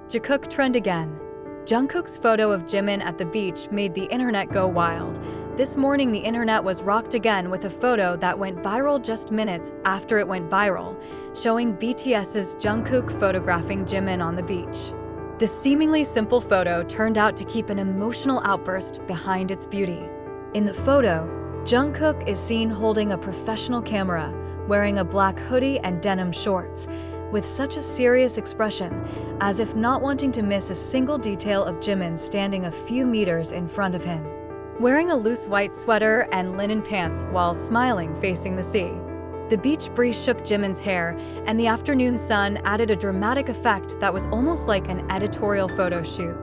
Jikook Trend Again. Jungkook's photo of Jimin at the beach made the internet go wild. This morning, the internet was rocked again with a photo that went viral just minutes after it went viral, showing BTS's Jungkook photographing Jimin on the beach. The seemingly simple photo turned out to keep an emotional outburst behind its beauty. In the photo, Jungkook is seen holding a professional camera, wearing a black hoodie and denim shorts, with such a serious expression, as if not wanting to miss a single detail of Jimin standing a few meters in front of him, wearing a loose white sweater and linen pants while smiling facing the sea. The beach breeze shook Jimin's hair, and the afternoon sun added a dramatic effect that was almost like an editorial photo shoot.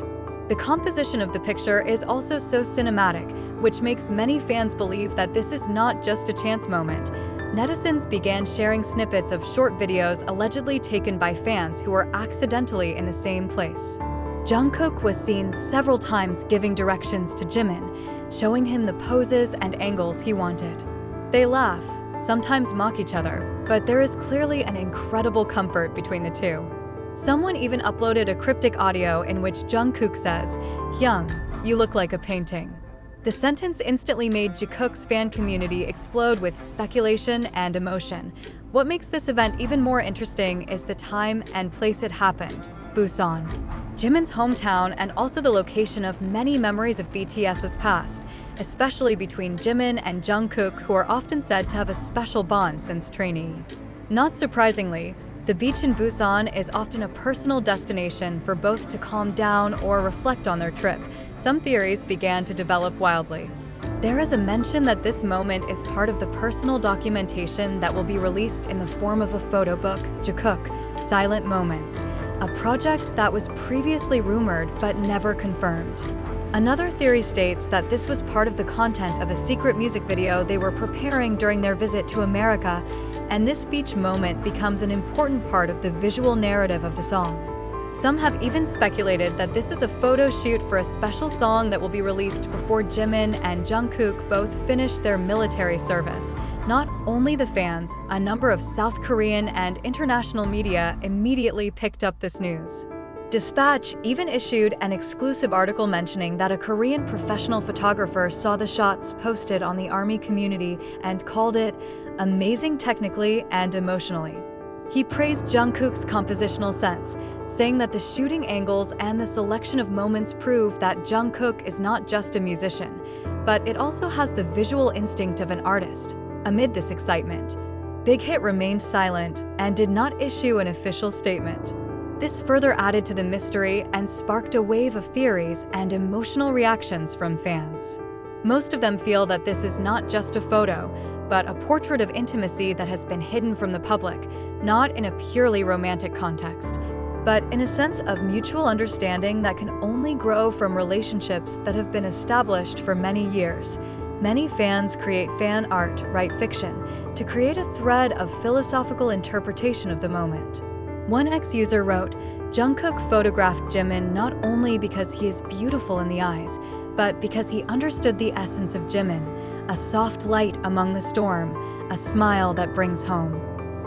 The composition of the picture is also so cinematic, which makes many fans believe that this is not just a chance moment. Netizens began sharing snippets of short videos allegedly taken by fans who were accidentally in the same place. Jungkook was seen several times giving directions to Jimin, showing him the poses and angles he wanted. They laugh, sometimes mock each other, but there is clearly an incredible comfort between the two. Someone even uploaded a cryptic audio in which Jungkook says, "Hyung, you look like a painting." The sentence instantly made Jikook's fan community explode with speculation and emotion. What makes this event even more interesting is the time and place it happened: Busan, Jimin's hometown, and also the location of many memories of BTS's past, especially between Jimin and Jungkook, who are often said to have a special bond since trainee. Not surprisingly, the beach in Busan is often a personal destination for both to calm down or reflect on their trip. Some theories began to develop wildly. There is a mention that this moment is part of the personal documentation that will be released in the form of a photo book, Jikook, Silent Moments, a project that was previously rumored but never confirmed. Another theory states that this was part of the content of a secret music video they were preparing during their visit to America, and this beach moment becomes an important part of the visual narrative of the song. Some have even speculated that this is a photo shoot for a special song that will be released before Jimin and Jungkook both finish their military service. Not only the fans, a number of South Korean and international media immediately picked up this news. Dispatch even issued an exclusive article mentioning that a Korean professional photographer saw the shots posted on the ARMY community and called it amazing technically and emotionally. He praised Jungkook's compositional sense, saying that the shooting angles and the selection of moments prove that Jungkook is not just a musician, but it also has the visual instinct of an artist. Amid this excitement, Big Hit remained silent and did not issue an official statement. This further added to the mystery and sparked a wave of theories and emotional reactions from fans. Most of them feel that this is not just a photo, but a portrait of intimacy that has been hidden from the public, not in a purely romantic context, but in a sense of mutual understanding that can only grow from relationships that have been established for many years. Many fans create fan art, write fiction, to create a thread of philosophical interpretation of the moment. One ex-user wrote, "Jungkook photographed Jimin not only because he is beautiful in the eyes, but because he understood the essence of Jimin, a soft light among the storm, a smile that brings home."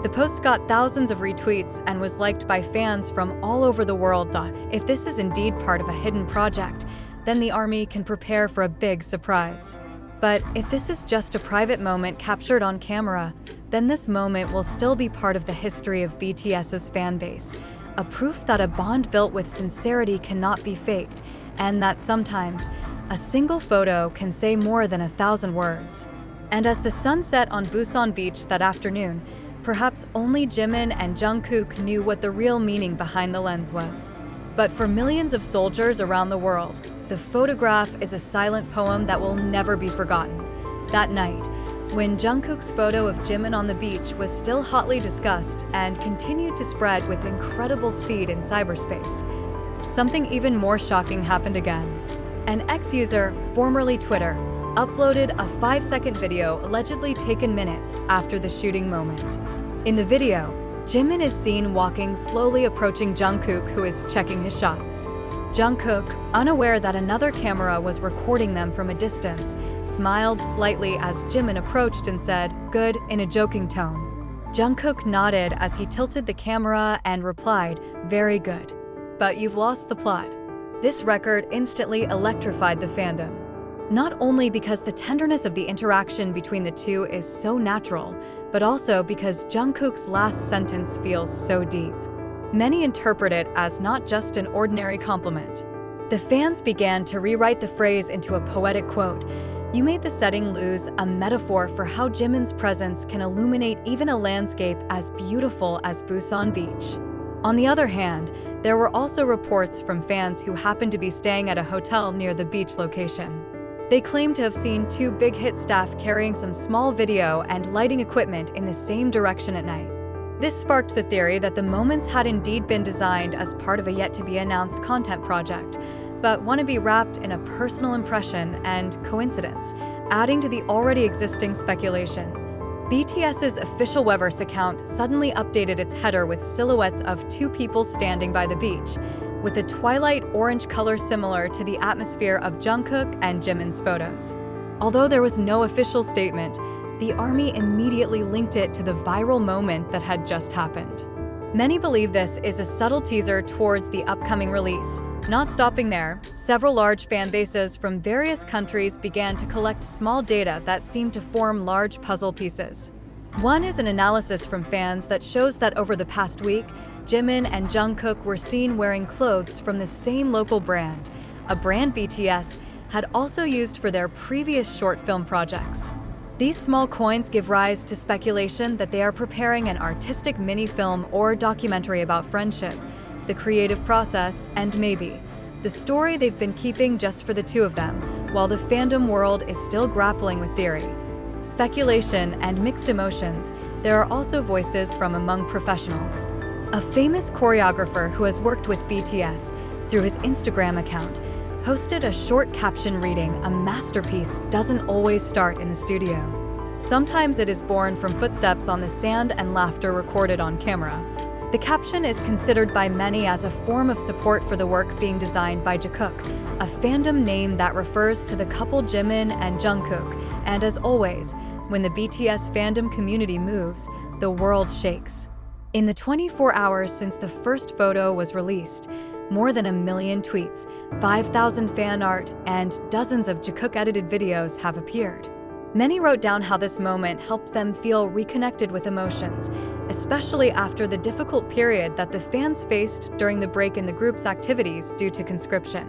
The post got thousands of retweets and was liked by fans from all over the world. If this is indeed part of a hidden project, then the ARMY can prepare for a big surprise. But if this is just a private moment captured on camera, then this moment will still be part of the history of BTS's fanbase, a proof that a bond built with sincerity cannot be faked, and that sometimes a single photo can say more than 1,000 words. And as the sun set on Busan Beach that afternoon, perhaps only Jimin and Jungkook knew what the real meaning behind the lens was. But for millions of soldiers around the world, the photograph is a silent poem that will never be forgotten. That night, when Jungkook's photo of Jimin on the beach was still hotly discussed and continued to spread with incredible speed in cyberspace, something even more shocking happened again. An ex-user, formerly Twitter, uploaded a 5-second video allegedly taken minutes after the shooting moment. In the video, Jimin is seen walking slowly approaching Jungkook, who is checking his shots. Jungkook, unaware that another camera was recording them from a distance, smiled slightly as Jimin approached and said, "Good," in a joking tone. Jungkook nodded as he tilted the camera and replied, "Very good." but you've lost the plot. This record instantly electrified the fandom. Not only because the tenderness of the interaction between the two is so natural, but also because Jungkook's last sentence feels so deep. Many interpret it as not just an ordinary compliment. The fans began to rewrite the phrase into a poetic quote. "You made the setting lose," a metaphor for how Jimin's presence can illuminate even a landscape as beautiful as Busan Beach. On the other hand, there were also reports from fans who happened to be staying at a hotel near the beach location. They claimed to have seen two big hit staff carrying some small video and lighting equipment in the same direction at night. This sparked the theory that the moments had indeed been designed as part of a yet-to-be-announced content project, but want to be wrapped in a personal impression and coincidence, adding to the already existing speculation. BTS's official Weverse account suddenly updated its header with silhouettes of two people standing by the beach, with a twilight orange color similar to the atmosphere of Jungkook and Jimin's photos. Although there was no official statement, the ARMY immediately linked it to the viral moment that had just happened. Many believe this is a subtle teaser towards the upcoming release. Not stopping there, several large fan bases from various countries began to collect small data that seemed to form large puzzle pieces. One is an analysis from fans that shows that over the past week, Jimin and Jungkook were seen wearing clothes from the same local brand, a brand BTS had also used for their previous short film projects. These small coins give rise to speculation that they are preparing an artistic mini-film or documentary about friendship, the creative process, and maybe the story they've been keeping just for the two of them, while the fandom world is still grappling with theory, speculation, and mixed emotions. There are also voices from among professionals. A famous choreographer who has worked with BTS through his Instagram account posted a short caption reading, "A masterpiece doesn't always start in the studio. Sometimes it is born from footsteps on the sand and laughter recorded on camera." The caption is considered by many as a form of support for the work being designed by Jikook, a fandom name that refers to the couple Jimin and Jungkook. And as always, when the BTS fandom community moves, the world shakes. In the 24 hours since the first photo was released, more than 1 million tweets, 5,000 fan art, and dozens of Jikook-edited videos have appeared. Many wrote down how this moment helped them feel reconnected with emotions, especially after the difficult period that the fans faced during the break in the group's activities due to conscription.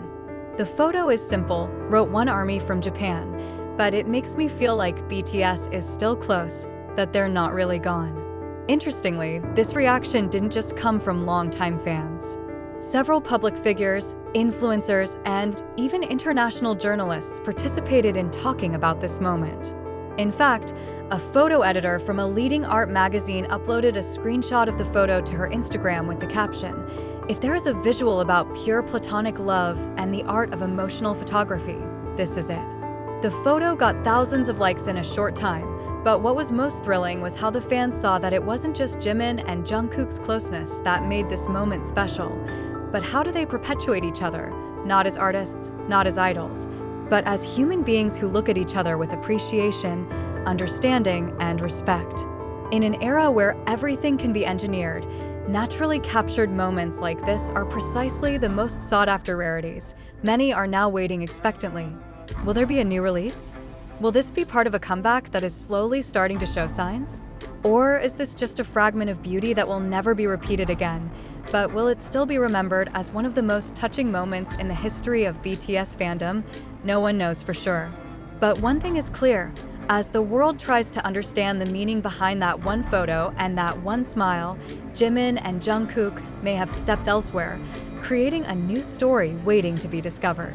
"The photo is simple," wrote one ARMY from Japan, "but it makes me feel like BTS is still close, that they're not really gone." Interestingly, this reaction didn't just come from longtime fans. Several public figures, influencers, and even international journalists participated in talking about this moment. In fact, a photo editor from a leading art magazine uploaded a screenshot of the photo to her Instagram with the caption, "If there is a visual about pure platonic love and the art of emotional photography, this is it." The photo got thousands of likes in a short time, but what was most thrilling was how the fans saw that it wasn't just Jimin and Jungkook's closeness that made this moment special, but how do they perpetuate each other, not as artists, not as idols, but as human beings who look at each other with appreciation, understanding, and respect. In an era where everything can be engineered, naturally captured moments like this are precisely the most sought-after rarities. Many are now waiting expectantly. Will there be a new release? Will this be part of a comeback that is slowly starting to show signs? Or is this just a fragment of beauty that will never be repeated again, but will it still be remembered as one of the most touching moments in the history of BTS fandom? No one knows for sure. But one thing is clear, as the world tries to understand the meaning behind that one photo and that one smile, Jimin and Jungkook may have stepped elsewhere, creating a new story waiting to be discovered.